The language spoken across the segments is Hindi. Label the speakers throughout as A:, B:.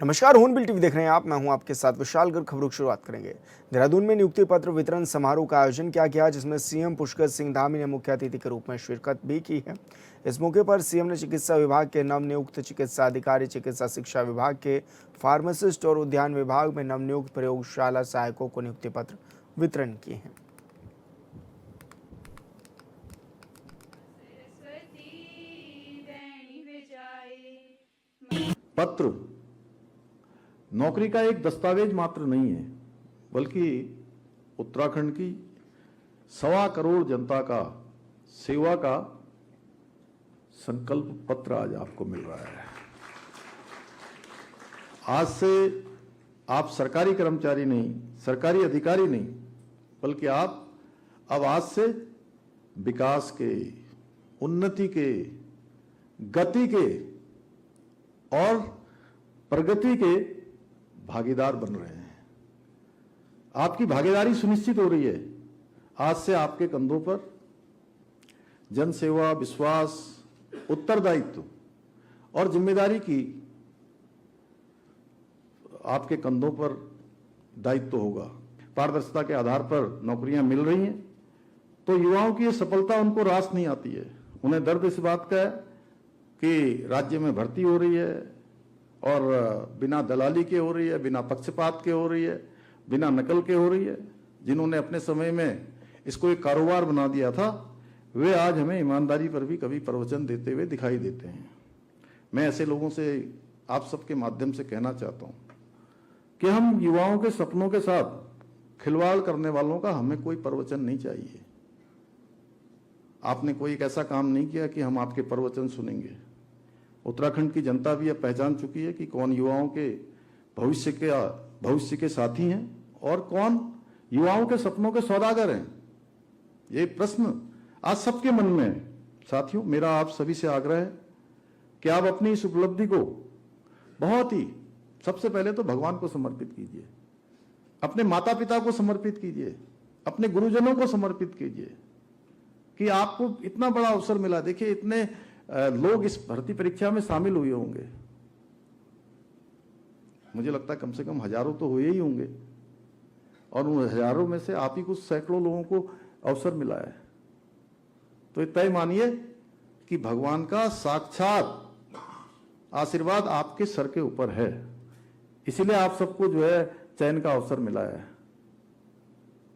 A: नमस्कार, हून टीवी देख रहे हैं आप। मैं हूं आपके साथ विशाल गर्ग। खबरों की शुरुआत करेंगे। देहरादून में नियुक्ति पत्र वितरण समारोह का आयोजन किया गया, जिसमें सीएम पुष्कर सिंह धामी ने मुख्य अतिथि के रूप में शिरकत भी की है। इस मौके पर सीएम ने चिकित्सा विभाग के नवनियुक्त चिकित्सा अधिकारी, चिकित्सा शिक्षा विभाग के फार्मासिस्ट और उद्यान विभाग में नवनियुक्त प्रयोगशाला सहायकों को नियुक्ति पत्र वितरण किए हैं।
B: पत्र नौकरी का एक दस्तावेज मात्र नहीं है, बल्कि उत्तराखंड की 1.25 करोड़ जनता का सेवा का संकल्प पत्र आज आपको मिल रहा है। आज से आप सरकारी कर्मचारी नहीं, सरकारी अधिकारी नहीं, बल्कि आप अब आज से विकास के, उन्नति के, गति के और प्रगति के भागीदार बन रहे हैं। आपकी भागीदारी सुनिश्चित हो रही है। आज से आपके कंधों पर जन सेवा, विश्वास, उत्तरदायित्व और जिम्मेदारी की आपके कंधों पर दायित्व होगा। पारदर्शिता के आधार पर नौकरियां मिल रही हैं, तो युवाओं की ये सफलता उनको रास नहीं आती है। उन्हें दर्द इस बात का है कि राज्य में भर्ती हो रही है और बिना दलाली के हो रही है, बिना पक्षपात के हो रही है, बिना नकल के हो रही है। जिन्होंने अपने समय में इसको एक कारोबार बना दिया था, वे आज हमें ईमानदारी पर भी कभी प्रवचन देते हुए दिखाई देते हैं। मैं ऐसे लोगों से आप सबके माध्यम से कहना चाहता हूं कि हम युवाओं के सपनों के साथ खिलवाड़ करने वालों का हमें कोई प्रवचन नहीं चाहिए। आपने कोई एक ऐसा काम नहीं किया कि हम आपके प्रवचन सुनेंगे। उत्तराखंड की जनता भी अब पहचान चुकी है कि कौन युवाओं के भविष्य के साथी हैं और कौन युवाओं के सपनों के सौदागर हैं। ये प्रश्न आज सबके मन में है। साथियों, मेरा आप सभी से आग्रह है कि आप अपनी इस उपलब्धि को बहुत ही सबसे पहले तो भगवान को समर्पित कीजिए, अपने माता पिता को समर्पित कीजिए, अपने गुरुजनों को समर्पित कीजिए कि आपको इतना बड़ा अवसर मिला। देखिए, इतने लोग इस भर्ती परीक्षा में शामिल हुए होंगे, मुझे लगता है कम से कम हजारों तो हुए ही होंगे, और उन हजारों में से आप ही कुछ सैकड़ों लोगों को अवसर मिला है। तो तय मानिए कि भगवान का साक्षात आशीर्वाद आपके सर के ऊपर है, इसीलिए आप सबको जो है चयन का अवसर मिला है।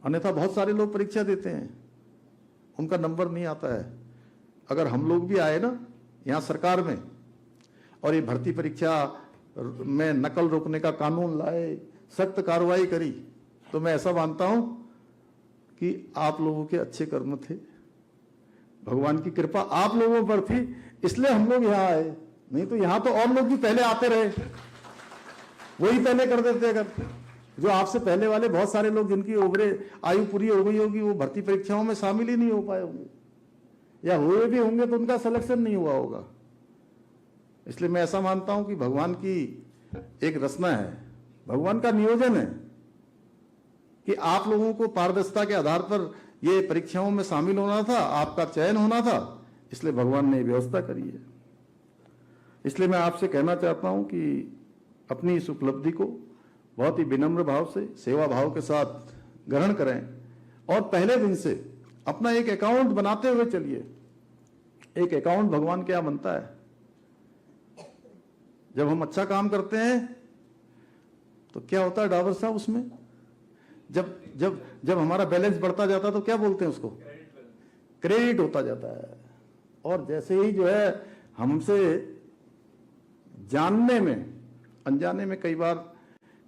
B: अन्यथा बहुत सारे लोग परीक्षा देते हैं, उनका नंबर नहीं आता है। अगर हम लोग भी आए ना यहाँ सरकार में और ये भर्ती परीक्षा में नकल रोकने का कानून लाए, सख्त कार्रवाई करी, तो मैं ऐसा मानता हूं कि आप लोगों के अच्छे कर्म थे, भगवान की कृपा आप लोगों पर थी, इसलिए हम लोग यहाँ आए। नहीं तो यहाँ तो और लोग भी पहले आते रहे, वही पहले कर देते। अगर जो आपसे पहले वाले बहुत सारे लोग जिनकी उम्र आयु पूरी हो गई होगी, वो भर्ती परीक्षाओं में शामिल ही नहीं हो पाए होंगे, या हुए भी होंगे तो उनका सिलेक्शन नहीं हुआ होगा। इसलिए मैं ऐसा मानता हूं कि भगवान की एक रचना है, भगवान का नियोजन है कि आप लोगों को पारदर्शिता के आधार पर ये परीक्षाओं में शामिल होना था, आपका चयन होना था, इसलिए भगवान ने व्यवस्था करी है। इसलिए मैं आपसे कहना चाहता हूं कि अपनी इस उपलब्धि को बहुत ही विनम्र भाव से, सेवा भाव के साथ ग्रहण करें और पहले दिन से अपना एक अकाउंट बनाते हुए चलिए। एक अकाउंट भगवान क्या बनता है? जब हम अच्छा काम करते हैं तो क्या होता है डाबर साहब उसमें? जब जब जब हमारा बैलेंस बढ़ता जाता है तो क्या बोलते हैं उसको? क्रेडिट होता जाता है। और जैसे ही जो है हमसे जानने में, अनजाने में कई बार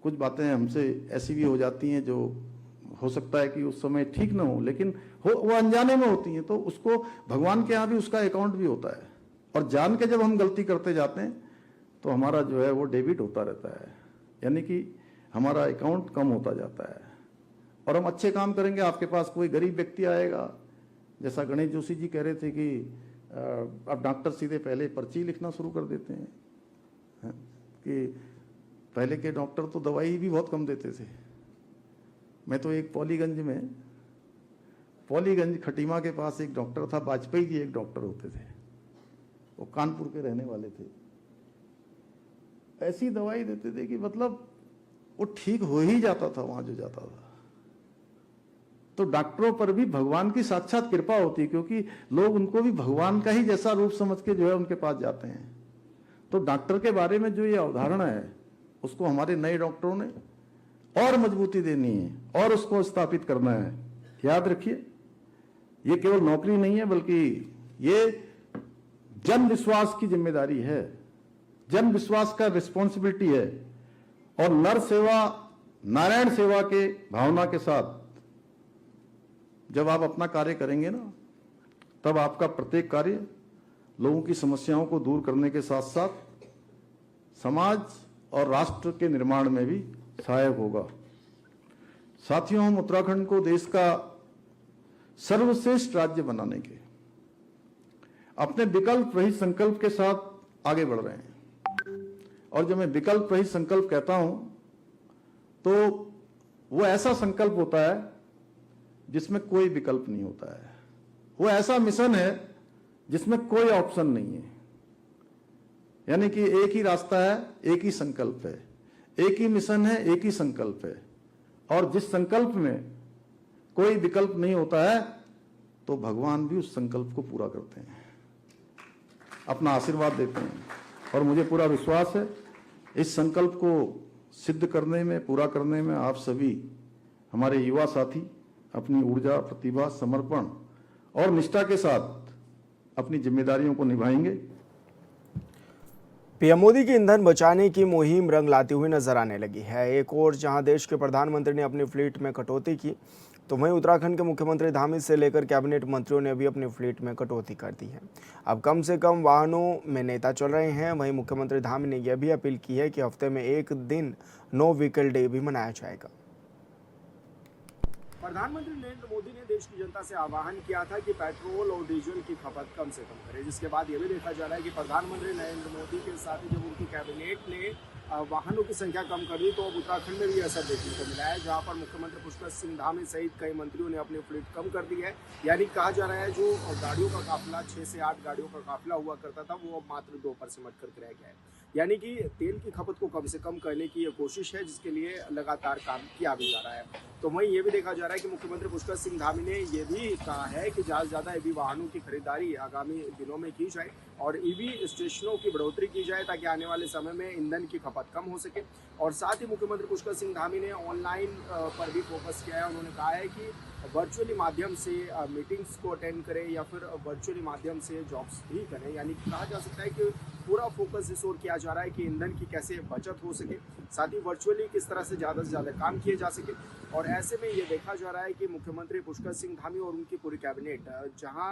B: कुछ बातें हमसे ऐसी भी हो जाती हैं जो हो सकता है कि उस समय ठीक ना हो, लेकिन वो अनजाने में होती हैं, तो उसको भगवान के यहाँ भी उसका अकाउंट भी होता है। और जान के जब हम गलती करते जाते हैं तो हमारा जो है वो डेबिट होता रहता है, यानी कि हमारा अकाउंट कम होता जाता है। और हम अच्छे काम करेंगे, आपके पास कोई गरीब व्यक्ति आएगा, जैसा गणेश जोशी जी कह रहे थे कि अब डॉक्टर सीधे पहले पर्ची लिखना शुरू कर देते हैं, कि पहले के डॉक्टर तो दवाई भी बहुत कम देते थे। मैं तो एक पॉलीगंज खटीमा के पास एक डॉक्टर था, वाजपेयी जी एक डॉक्टर होते थे, वो कानपुर के रहने वाले थे। ऐसी दवाई देते थे कि मतलब वो ठीक हो ही जाता था वहां जो जाता था। तो डॉक्टरों पर भी भगवान की साक्षात कृपा होती है, क्योंकि लोग उनको भी भगवान का ही जैसा रूप समझ के जो है उनके पास जाते हैं। तो डॉक्टर के बारे में जो ये अवधारणा है उसको हमारे नए डॉक्टरों ने और मजबूती देनी है और उसको स्थापित करना है। याद रखिए, ये केवल नौकरी नहीं है, बल्कि ये जन विश्वास की जिम्मेदारी है, जन विश्वास का रिस्पॉन्सिबिलिटी है। और नर सेवा नारायण सेवा के भावना के साथ जब आप अपना कार्य करेंगे ना, तब आपका प्रत्येक कार्य लोगों की समस्याओं को दूर करने के साथ साथ समाज और राष्ट्र के निर्माण में भी सहायक होगा। साथियों, हम उत्तराखंड को देश का सर्वश्रेष्ठ राज्य बनाने के अपने विकल्प रहित संकल्प के साथ आगे बढ़ रहे हैं। और जब मैं विकल्प रहित संकल्प कहता हूं तो वो ऐसा संकल्प होता है जिसमें कोई विकल्प नहीं होता है। वो ऐसा मिशन है जिसमें कोई ऑप्शन नहीं है, यानी कि एक ही रास्ता है, एक ही संकल्प है, एक ही मिशन है, एक ही संकल्प है। और जिस संकल्प में कोई विकल्प नहीं होता है तो भगवान भी उस संकल्प को पूरा करते हैं, अपना आशीर्वाद देते हैं। और मुझे पूरा विश्वास है इस संकल्प को सिद्ध करने में, पूरा करने में आप सभी हमारे युवा साथी अपनी ऊर्जा, प्रतिभा, समर्पण और निष्ठा के साथ अपनी जिम्मेदारियों को निभाएंगे।
A: पीएम मोदी की ईंधन बचाने की मुहिम रंग लाती हुई नजर आने लगी है। एक और जहां देश के प्रधानमंत्री ने अपनी फ्लीट में कटौती की, तो वहीं उत्तराखंड के मुख्यमंत्री धामी से लेकर कैबिनेट मंत्रियों ने भी अपनी फ्लीट में कटौती कर दी है। अब कम से कम वाहनों में नेता चल रहे हैं। वहीं मुख्यमंत्री धामी ने यह भी अपील की है कि हफ्ते में एक दिन नो व्हीकल डे भी मनाया जाएगा। प्रधानमंत्री नरेंद्र मोदी ने देश की जनता से आह्वान किया था कि पेट्रोल और डीजल की खपत कम से कम करें, जिसके बाद यह भी देखा जा रहा है कि प्रधानमंत्री नरेंद्र मोदी के साथ ही जब उनकी कैबिनेट ने वाहनों की संख्या कम कर दी तो अब उत्तराखंड में भी असर देखने को मिला है, जहां पर मुख्यमंत्री पुष्कर सिंह धामी सहित कई मंत्रियों ने अपनी फ्लीट कम कर दी है। यानी कहा जा रहा है जो गाड़ियों का काफिला 6 से 8 गाड़ियों का काफिला हुआ करता था वो अब मात्र 2 पर सिमट करके रह गया है। यानी कि तेल की खपत को कम से कम करने की ये कोशिश है, जिसके लिए लगातार काम किया भी जा रहा है। तो वहीं ये भी देखा जा रहा है कि मुख्यमंत्री पुष्कर सिंह धामी ने ये भी कहा है कि ज़्यादा से ज़्यादा ईवी वाहनों की खरीदारी आगामी दिनों में की जाए और ईवी स्टेशनों की बढ़ोतरी की जाए ताकि आने वाले समय में ईंधन की खपत कम हो सके। और साथ ही मुख्यमंत्री पुष्कर सिंह धामी ने ऑनलाइन पर भी फोकस किया है। उन्होंने कहा है कि वर्चुअली माध्यम से मीटिंग्स को अटेंड करें या फिर वर्चुअली माध्यम से जॉब्स भी करें। यानी कहा जा सकता है कि पूरा फोकस इस ओर किया जा रहा है कि ईंधन की कैसे बचत हो सके, साथ ही वर्चुअली किस तरह से ज़्यादा काम किए जा सके। और ऐसे में ये देखा जा रहा है कि मुख्यमंत्री पुष्कर सिंह धामी और उनकी पूरी कैबिनेट जहां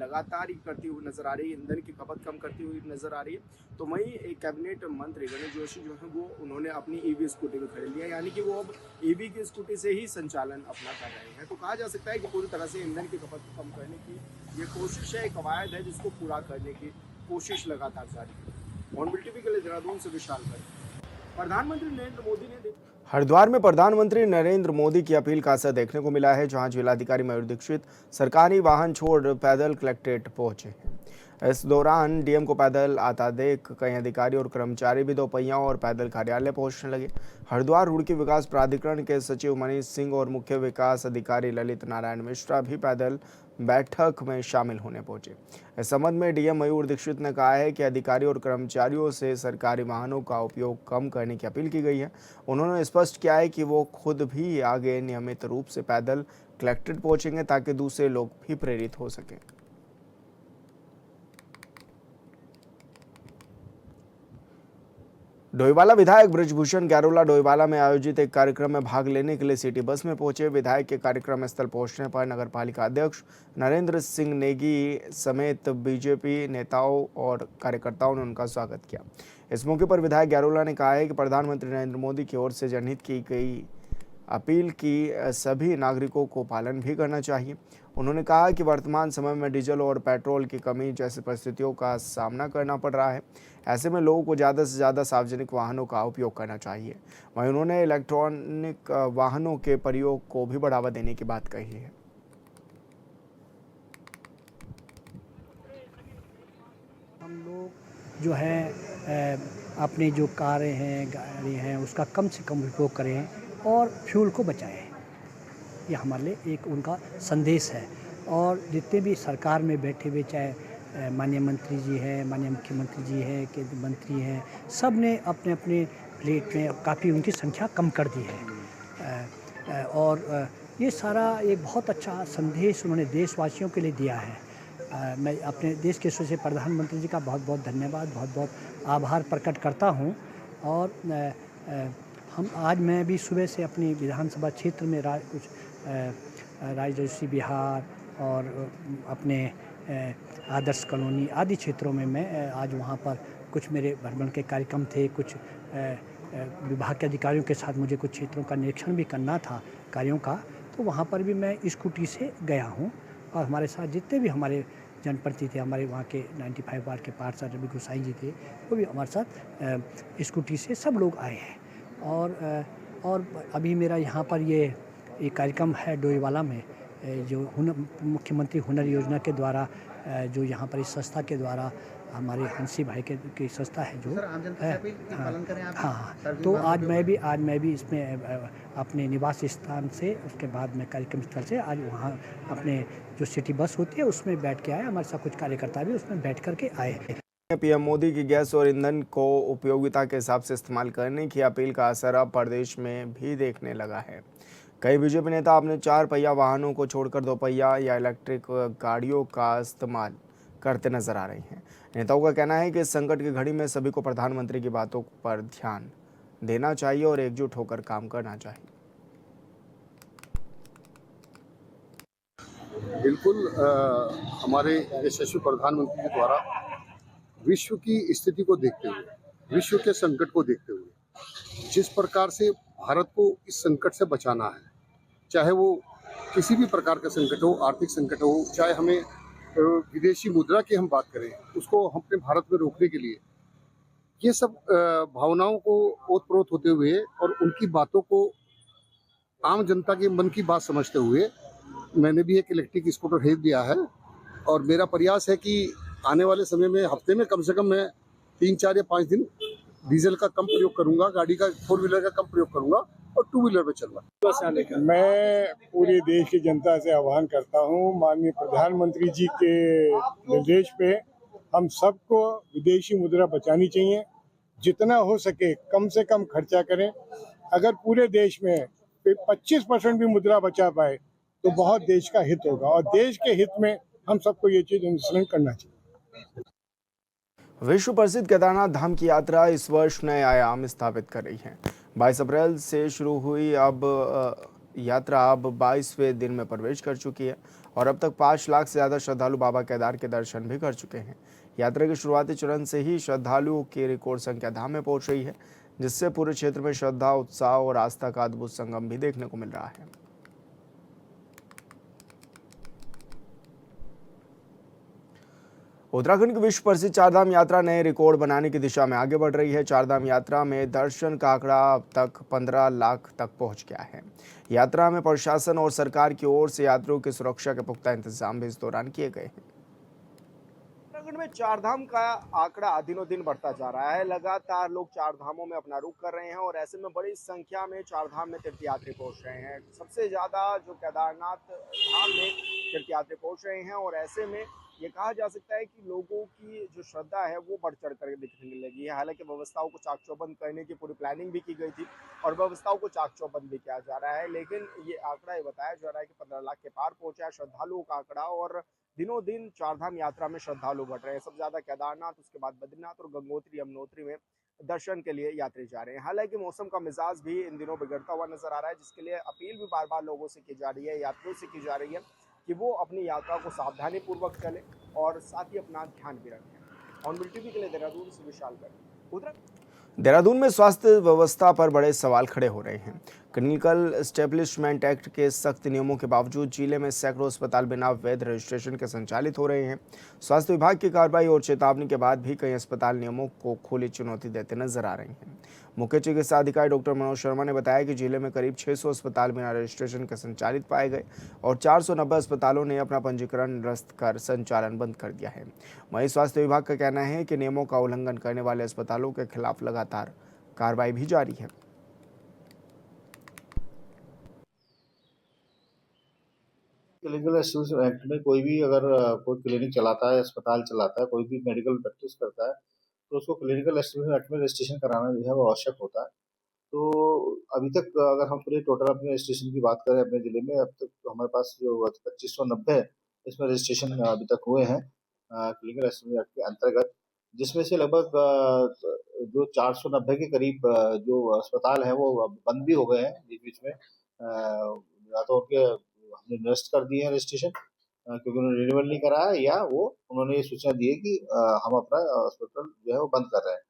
A: लगातार करती हुई नजर आ रही है, ईंधन की खपत कम करती हुई नजर आ रही है, तो वहीं एक कैबिनेट मंत्री गणेश जोशी जो है वो उन्होंने अपनी ईवी स्कूटी भी खरीद लिया। यानी कि वो अब ईवी की स्कूटी से ही संचालन अपना कर रहे हैं। तो कहा जा सकता है कि पूरी तरह से ईंधन की खपत को कम करने की ये कोशिश है, कवायद है जिसको पूरा करने की कोशिश लगातार जारी है। ऑनबिल टीवी के लिए देहरादून से विशाल कर। प्रधानमंत्री नरेंद्र मोदी ने हरिद्वार में प्रधानमंत्री नरेंद्र मोदी की अपील का असर देखने को मिला है, जहां जिलाधिकारी मयूर दीक्षित सरकारी वाहन छोड़ पैदल कलेक्ट्रेट पहुंचे हैं। इस दौरान डीएम को पैदल आता देख कई अधिकारी और कर्मचारी भी दोपहिया और पैदल कार्यालय पहुंचने लगे। हरिद्वार रुड़की विकास प्राधिकरण के सचिव मनीष सिंह और मुख्य विकास अधिकारी ललित नारायण मिश्रा भी पैदल बैठक में शामिल होने पहुंचे। इस संबंध में डीएम मयूर दीक्षित ने कहा है कि अधिकारी और कर्मचारियों से सरकारी वाहनों का उपयोग कम करने की अपील की गई है। उन्होंने स्पष्ट किया है कि वो खुद भी आगे नियमित रूप से पैदल कलेक्ट्रेट पहुंचेंगे ताकि दूसरे लोग भी प्रेरित हो सकें। डोईवाला विधायक बृजभूषण गैरोला डोईवाला में आयोजित एक कार्यक्रम में भाग लेने के लिए सिटी बस में पहुंचे। विधायक के कार्यक्रम स्थल पहुंचने पर नगरपालिका अध्यक्ष नरेंद्र सिंह नेगी समेत बीजेपी नेताओं और कार्यकर्ताओं ने उनका स्वागत किया। इस मौके पर विधायक गैरोला ने कहा है कि प्रधानमंत्री नरेंद्र मोदी की ओर से जनहित की गई अपील की सभी नागरिकों को पालन भी करना चाहिए। उन्होंने कहा कि वर्तमान समय में डीजल और पेट्रोल की कमी जैसी परिस्थितियों का सामना करना पड़ रहा है। ऐसे में लोगों को ज़्यादा से ज़्यादा सार्वजनिक वाहनों का उपयोग करना चाहिए। वहीं उन्होंने इलेक्ट्रॉनिक वाहनों के प्रयोग को भी बढ़ावा देने की बात कही है।
C: हम लोग जो है अपनी जो कारें हैं, गाड़ी हैं, उसका कम से कम उपयोग करें और फ्यूल को बचाएं। ये हमारे लिए एक उनका संदेश है। और जितने भी सरकार में बैठे हुए, चाहे माननीय मंत्री जी हैं, माननीय मुख्यमंत्री जी हैं, केंद्रीय मंत्री हैं, सब ने अपने अपने प्लेट में काफ़ी उनकी संख्या कम कर दी है। और ये सारा एक बहुत अच्छा संदेश उन्होंने देशवासियों के लिए दिया है। मैं अपने देश के यशस्वी प्रधानमंत्री जी का बहुत बहुत धन्यवाद, बहुत बहुत आभार प्रकट करता हूँ। और मैं भी सुबह से अपनी विधानसभा क्षेत्र में कुछ राजर्षि विहार और अपने आदर्श कॉलोनी आदि क्षेत्रों में मैं आज वहाँ पर कुछ मेरे भ्रमण के कार्यक्रम थे। कुछ विभाग के अधिकारियों के साथ मुझे कुछ क्षेत्रों का निरीक्षण भी करना था, कार्यों का, तो वहाँ पर भी मैं स्कूटी से गया हूँ। और हमारे साथ जितने भी हमारे जनप्रतिनिधि थे, हमारे वहाँ के 95 वार्ड के पार्षद रवि गोसाई जी थे, वो भी हमारे साथ स्कूटी से सब लोग आए हैं। और अभी मेरा यहाँ पर ये कार्यक्रम है डोईवाला में, जो मुख्यमंत्री हुनर योजना के द्वारा, जो यहाँ पर इस संस्था के द्वारा, हमारे हंसी भाई की संस्था है जो हाँ। तो आज मैं भी इसमें अपने निवास स्थान से, उसके बाद में कार्यक्रम स्थल से आज वहाँ अपने जो सिटी बस होती है उसमें बैठ के आए। हमारे साथ कुछ कार्यकर्ता भी उसमें बैठ करके आए हैं।
A: पीएम मोदी की गैस और ईंधन को उपयोगिता के हिसाब से इस्तेमाल करने की अपील का असर अब प्रदेश में भी देखने लगा है। कई बीजेपी नेता अपने 4 पहिया वाहनों को छोड़कर 2 पहिया या इलेक्ट्रिक गाड़ियों का इस्तेमाल करते नजर आ रही हैं। नेताओं का कहना है कि इस संकट की घड़ी में सभी को प्रधानमंत्री की बातों पर ध्यान देना चाहिए और एकजुट होकर काम करना चाहिए।
D: बिल्कुल हमारे यशस्वी प्रधानमंत्री जी द्वारा विश्व की स्थिति को देखते हुए, विश्व के संकट को देखते हुए, जिस प्रकार से भारत को इस संकट से बचाना है, चाहे वो किसी भी प्रकार का संकट हो, आर्थिक संकट हो, चाहे हमें विदेशी मुद्रा की हम बात करें, उसको हम अपने भारत में रोकने के लिए, ये सब भावनाओं को ओतप्रोत होते हुए और उनकी बातों को आम जनता के मन की बात समझते हुए मैंने भी एक इलेक्ट्रिक स्कूटर खरीद दिया है। और मेरा प्रयास है कि आने वाले समय में हफ्ते में कम से कम मैं 3, 4 या 5 दिन डीजल का कम प्रयोग करूंगा, गाड़ी का 4 व्हीलर का कम प्रयोग करूंगा और 2 व्हीलर पे चलूंगा।
E: मैं पूरे देश की जनता से आह्वान करता हूं, माननीय प्रधानमंत्री जी के निर्देश पे हम सबको विदेशी मुद्रा बचानी चाहिए। जितना हो सके कम से कम खर्चा करें। अगर पूरे देश में 25% भी मुद्रा बचा पाए तो बहुत देश का हित होगा, और देश के हित में हम सबको ये चीज अनुसरण करना चाहिए।
A: विश्व प्रसिद्ध केदारनाथ धाम की यात्रा इस वर्ष नए आयाम स्थापित कर रही है। 22 अप्रैल से शुरू हुई यात्रा अब 22वें दिन में प्रवेश कर चुकी है और अब तक 5 लाख से ज़्यादा श्रद्धालु बाबा केदार के दर्शन भी कर चुके हैं। यात्रा के शुरुआती चरण से ही श्रद्धालुओं की रिकॉर्ड संख्या धाम में पहुंच रही है, जिससे पूरे क्षेत्र में श्रद्धा, उत्साह और आस्था का अद्भुत संगम भी देखने को मिल रहा है। उत्तराखंड की विश्व प्रसिद्ध चारधाम यात्रा नए रिकॉर्ड बनाने की दिशा में आगे बढ़ रही है। चारधाम यात्रा में दर्शन का आंकड़ा अब तक 15 लाख तक पहुंच गया है। यात्रा में प्रशासन और सरकार की ओर से यात्रियों की सुरक्षा के पुख्ता इंतजाम भी इस दौरान किए गए हैं। उत्तराखंड में चारधाम का आंकड़ा दिनों दिन बढ़ता जा रहा है। लगातार लोग चारधामों में अपना रुख कर रहे हैं और ऐसे में बड़ी संख्या में चारधाम में तीर्थयात्री पहुंच रहे हैं। सबसे ज्यादा जो केदारनाथ धाम में तीर्थयात्री पहुंच रहे हैं और ऐसे में ये कहा जा सकता है कि लोगों की जो श्रद्धा है वो बढ़ चढ़ कर दिखने लगी है। हालांकि व्यवस्थाओं को चाक चौबंद करने की पूरी प्लानिंग भी की गई थी और व्यवस्थाओं को चाक चौबंद भी किया जा रहा है, लेकिन ये आंकड़ा ये बताया जा रहा है कि 15 लाख के पार पहुंचा है श्रद्धालुओं का आंकड़ा और दिनों दिन चारधाम यात्रा में श्रद्धालु बढ़ रहे हैं। सबसे ज्यादा केदारनाथ, उसके बाद बद्रीनाथ और गंगोत्री यमुनोत्री में दर्शन के लिए यात्री जा रहे हैं। हालांकि मौसम का मिजाज भी इन दिनों बिगड़ता हुआ नजर आ रहा है, जिसके लिए अपील भी बार बार लोगों से की जा रही है, यात्रियों से की जा रही है कि वो अपनी यात्रा को सावधानी पूर्वक चले और साथ ही अपना ध्यान भी रखें। ऑन टीवी के लिए देहरादून से विशाल। देहरादून में स्वास्थ्य व्यवस्था पर बड़े सवाल खड़े हो रहे हैं। क्लिनिकल एस्टेब्लिशमेंट एक्ट के सख्त नियमों के बावजूद जिले में सैकड़ों अस्पताल बिना वैध रजिस्ट्रेशन के संचालित हो रहे हैं। स्वास्थ्य विभाग की कार्रवाई और चेतावनी के बाद भी कई अस्पताल नियमों को खुली चुनौती देते नजर आ रहे हैं। मुख्य चिकित्सा अधिकारी डॉक्टर मनोज शर्मा ने बताया कि जिले में करीब 600 अस्पताल बिना रजिस्ट्रेशन के संचालित पाए गए और 490 अस्पतालों ने अपना पंजीकरण निरस्त कर संचालन बंद कर दिया है। वहीं स्वास्थ्य विभाग का कहना है कि नियमों का उल्लंघन करने वाले अस्पतालों के खिलाफ लगातार कार्रवाई भी जारी है।
F: क्लिनिकल एस्टिमेशन एक्ट में कोई भी अगर कोई क्लिनिक चलाता है, अस्पताल चलाता है, कोई भी मेडिकल प्रैक्टिस करता है, तो उसको क्लिनिकल एस्टिमेशन एक्ट में रजिस्ट्रेशन कराना जो है वो आवश्यक होता है। तो अभी तक अगर हम पूरे टोटल अपने रजिस्ट्रेशन की बात करें अपने ज़िले में, अब तक हमारे पास जो 2590 है, इसमें रजिस्ट्रेशन अभी तक हुए हैं क्लिनिकल एस्टिमेशन एक्ट के अंतर्गत, जिसमें से लगभग जो 490 के करीब जो अस्पताल हैं वो अब बंद भी हो गए हैं बीच-बीच में। या तो उनके हमने निरस्त कर दिए हैं रजिस्ट्रेशन क्योंकि उन्होंने रिन्यूअल नहीं कराया, या वो उन्होंने ये सूचना दी है कि हम अपना अस्पताल जो है वो बंद कर रहे हैं।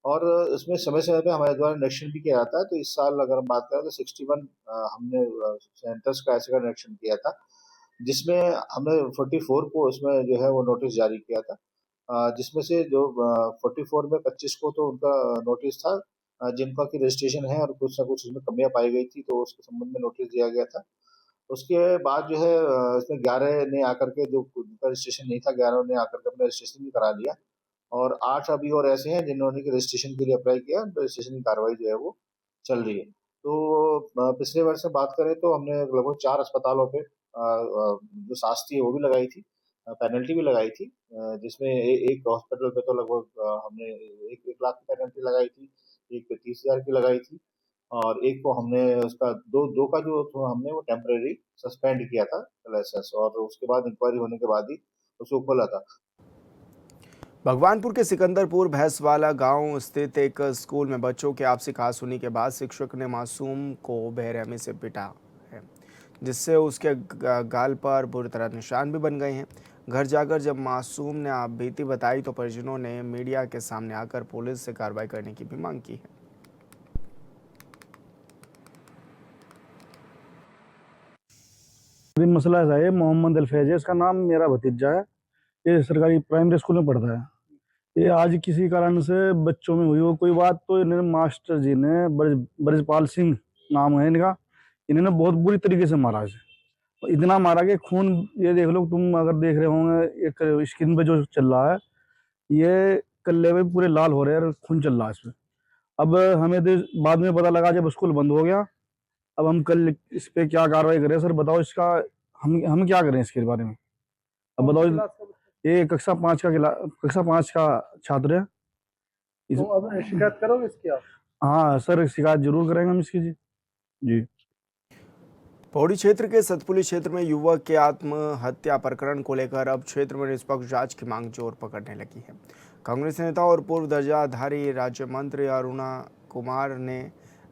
F: और इसमें समय-समय पे हमारे द्वारा निरीक्षण भी किया जाता है। तो इस साल अगर हम बात करें तो 61 हमने सेंटर्स का ऐसे का निरीक्षण किया था, जिसमें हमने 44 को इसमें जो है वो नोटिस जारी किया था। जिसमें से जो 44 में 25 को तो उनका नोटिस था जिनका कि रजिस्ट्रेशन है और कुछ ना कुछ इसमें कमियाँ पाई गई थी, तो उसके संबंध में नोटिस दिया गया था। उसके बाद जो है इसमें 11 ने आकर के, जो जिनका रजिस्ट्रेशन नहीं था, 11 ने आकर के अपना रजिस्ट्रेशन भी करा लिया और 8 अभी और ऐसे हैं जिन्होंने कि रजिस्ट्रेशन के लिए अप्लाई किया, रजिस्ट्रेशन की कार्रवाई जो है वो चल रही है। तो पिछले वर्ष से बात करें तो हमने लगभग 4 अस्पतालों पे जो शास्ति है वो भी लगाई थी, पेनल्टी भी लगाई थी, जिसमें एक हॉस्पिटल पे तो लगभग हमने 1 लाख की पेनल्टी लगाई थी, एक पे 30,000 की लगाई थी और एक को हमने उसका दो का जो तो हमने वो टेम्परेरी सस्पेंड किया था लाइसेंस, और उसके बाद इंक्वायरी होने के बाद ही उसको खोला था।
A: भगवानपुर के सिकंदरपुर भैंसवाला गांव स्थित एक स्कूल में बच्चों के आपसी कहासुनी के बाद शिक्षक ने मासूम को बेरहमी से पीटा है, जिससे उसके गाल पर बुरी तरह निशान भी बन गए हैं। घर जाकर जब मासूम ने आप बीती बताई तो परिजनों ने मीडिया के सामने आकर पुलिस से कार्रवाई करने की भी मांग की है।
G: मसला ऐसा है, मोहम्मद अल्फैज है इसका नाम, मेरा भतीजा है, ये सरकारी प्राइमरी स्कूल में पढ़ता है। ये आज किसी कारण से बच्चों में हुई हो कोई बात, तो इन्होंने मास्टर जी ने ब्रजपाल सिंह नाम है इनका, इन्होंने बहुत बुरी तरीके से मारा इसे, इतना मारा कि खून, ये देख लो तुम अगर देख रहे होंगे एक स्क्रीन पे जो चल रहा है, ये कल्ले में पूरे लाल हो रहे हैं और खून चल रहा है इसमें। अब हमें बाद में पता लगा जब स्कूल बंद हो गया। अब हम कल इस पे क्या कार्रवाई करें सर, बताओ इसका हम क्या करें इसके बारे में, अब बताओ। ये कक्षा 5 का छात्र है।
H: तो अब शिकायत करोगे इसकी आप?
G: हाँ सर, शिकायत जरूर करेंगे हम इसकी जी। जी।
A: पौड़ी क्षेत्र के सतपुली क्षेत्र में युवक के आत्महत्या प्रकरण को लेकर अब क्षेत्र में निष्पक्ष जांच की मांग जोर पकड़ने लगी है। कांग्रेस नेता और पूर्व दर्जाधारी राज्य मंत्री अरुणा कुमार ने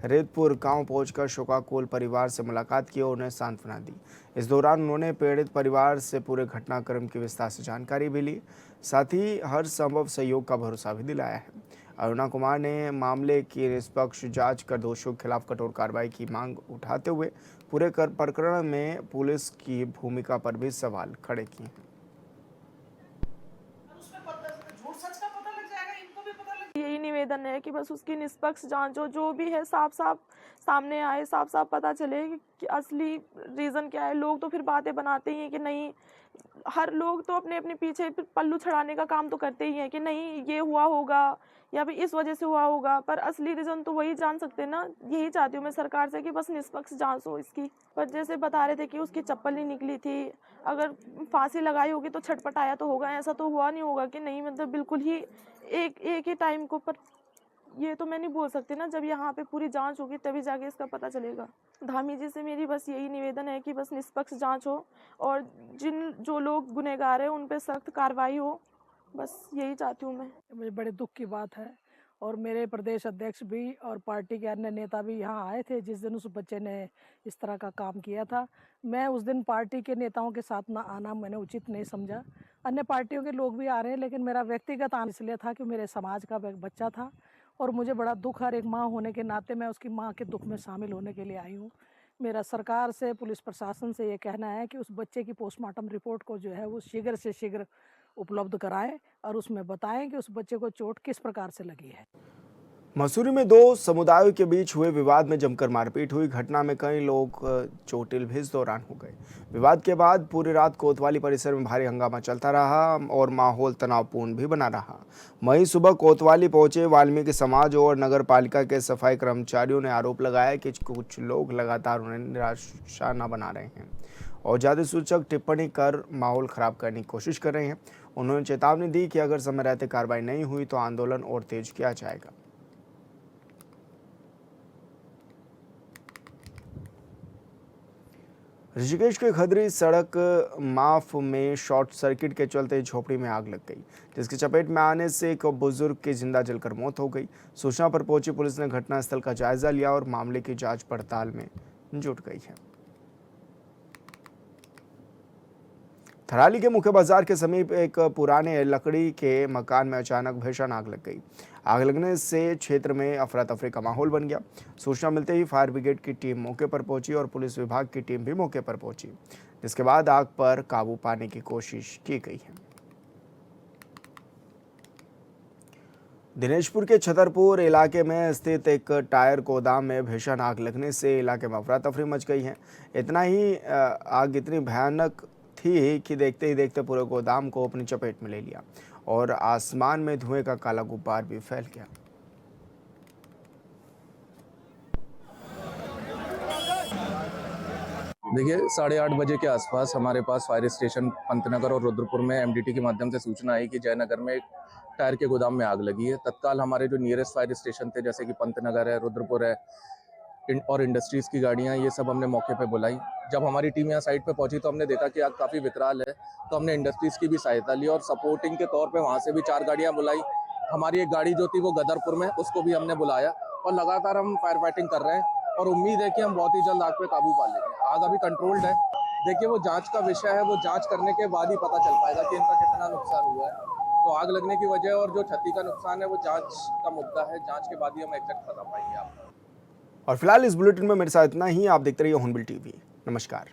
A: रेतपुर गांव पहुंचकर शोकाकुल परिवार से मुलाकात की और उन्हें सांत्वना दी। इस दौरान उन्होंने पीड़ित परिवार से पूरे घटनाक्रम की विस्तार से जानकारी भी ली, साथ ही हर संभव सहयोग का भरोसा भी दिलाया है। अरुणा कुमार ने मामले की निष्पक्ष जांच कर दोषियों के खिलाफ कठोर कार्रवाई की मांग उठाते हुए पूरे प्रकरण में पुलिस की भूमिका पर भी सवाल खड़े किए हैं।
I: यही निवेदन है कि बस उसकी निष्पक्ष जांच हो, जो भी है साफ साफ सामने आए, साफ साफ पता चले कि असली रीज़न क्या है। लोग तो फिर बातें बनाते ही हैं कि नहीं, हर लोग तो अपने अपने पीछे पल्लू छड़ाने का काम तो करते ही हैं कि नहीं ये हुआ होगा या फिर इस वजह से हुआ होगा, पर असली रीज़न तो वही जान सकते हैं ना। यही चाहती हूँ मैं सरकार से कि बस निष्पक्ष जांच हो इसकी। पर जैसे बता रहे थे कि उसकी चप्पल ही निकली थी, अगर फांसी लगाई होगी तो छटपटाया तो होगा, ऐसा तो हुआ नहीं होगा कि नहीं, मतलब बिल्कुल ही एक ही टाइम को। पर ये तो मैं नहीं बोल सकती ना, जब यहाँ पे पूरी जांच होगी तभी जाके इसका पता चलेगा। धामी जी से मेरी बस यही निवेदन है कि बस निष्पक्ष जांच हो और जो लोग गुनहगार हैं उन पे सख्त कार्रवाई हो, बस यही चाहती हूँ मैं।
H: मुझे बड़े दुख की बात है, और मेरे प्रदेश अध्यक्ष भी और पार्टी के अन्य नेता भी यहाँ आए थे जिस दिन उस बच्चे ने इस तरह का काम किया था। मैं उस दिन पार्टी के नेताओं के साथ ना आना मैंने उचित नहीं समझा। अन्य पार्टियों के लोग भी आ रहे हैं, लेकिन मेरा व्यक्तिगत आना इसलिए था कि मेरे समाज का बच्चा था और मुझे बड़ा दुख है। और एक माँ होने के नाते मैं उसकी माँ के दुख में शामिल होने के लिए आई हूँ। मेरा सरकार से, पुलिस प्रशासन से ये कहना है कि उस बच्चे की पोस्टमार्टम रिपोर्ट को जो है वो शीघ्र से शीघ्र उपलब्ध कराएं और उसमें बताएं कि उस बच्चे को चोट किस प्रकार से लगी है।
A: मसूरी में दो समुदायों के बीच हुए विवाद में जमकर मारपीट हुई। घटना में कई लोग चोटिल भी इस दौरान हो गए। विवाद के बाद पूरी रात कोतवाली परिसर में भारी हंगामा चलता रहा और माहौल तनावपूर्ण भी बना रहा। वहीं सुबह कोतवाली पहुंचे वाल्मीकि समाज और नगर पालिका के सफाई कर्मचारियों ने आरोप लगाया कि कुछ लोग लगातार उन्हें निशाना बना रहे हैं और जातिसूचक टिप्पणी कर माहौल खराब करने की कोशिश कर रहे हैं। उन्होंने चेतावनी दी कि अगर समय रहते कार्रवाई नहीं हुई तो आंदोलन और तेज किया जाएगा। ऋषिकेश के खदरी सड़क माफ में शॉर्ट सर्किट के चलते झोपड़ी में आग लग गई, जिसकी चपेट में आने से एक बुजुर्ग की जिंदा जलकर मौत हो गई। सूचना पर पहुंची पुलिस ने घटनास्थल का जायजा लिया और मामले की जांच पड़ताल में जुट गई है। थराली के मुख्य बाजार के समीप एक पुराने लकड़ी के मकान में अचानक भीषण आग लग गई। आग लगने से क्षेत्र में अफरा तफरी का माहौल बन गया। सूचना मिलते ही फायर ब्रिगेड की टीम मौके पर पहुंची और पुलिस विभाग की टीम भी मौके पर पहुंची, जिसके बाद आग पर काबू पाने की कोशिश की गई है। दिनेशपुर के छतरपुर इलाके में स्थित एक टायर गोदाम में भीषण आग लगने से इलाके में अफरा तफरी मच गई है। इतना ही आग इतनी भयानक थी कि देखते ही देखते पूरे गोदाम को अपनी चपेट में ले लिया और आसमान में धुएं का काला गुब्बार भी फैल गया।
J: देखिए 8:30 बजे के आसपास हमारे पास फायर स्टेशन पंतनगर और रुद्रपुर में एमडीटी के माध्यम से सूचना आई कि जयनगर में एक टायर के गोदाम में आग लगी है। तत्काल हमारे जो नियरेस्ट फायर स्टेशन थे, जैसे कि पंतनगर है, रुद्रपुर है और इंडस्ट्रीज की गाड़ियां, ये सब हमने मौके पे बुलाई। जब हमारी टीम यहाँ साइट पे पहुंची तो हमने देखा कि आग काफ़ी विकराल है, तो हमने इंडस्ट्रीज की भी सहायता ली और सपोर्टिंग के तौर पे वहाँ से भी 4 गाड़ियाँ बुलाई। हमारी एक गाड़ी जो थी वो गदरपुर में, उसको भी हमने बुलाया और लगातार हम फायर फाइटिंग कर रहे हैं और उम्मीद है कि हम बहुत ही जल्द आग पे काबू पा लेंगे। आग अभी कंट्रोल्ड है। देखिए वो जाँच का विषय है, वो जाँच करने के बाद ही पता चल पाएगा कि इनका कितना नुकसान हुआ है। तो आग लगने की वजह और जो क्षति का नुकसान है वो जाँच का मुद्दा है। जाँच के बाद ही हम एग्जैक्ट बता पाएंगे आपको।
A: और फिलहाल इस बुलेटिन में मेरे साथ इतना ही। आप देखते रहिए हॉर्नबिल टीवी। नमस्कार।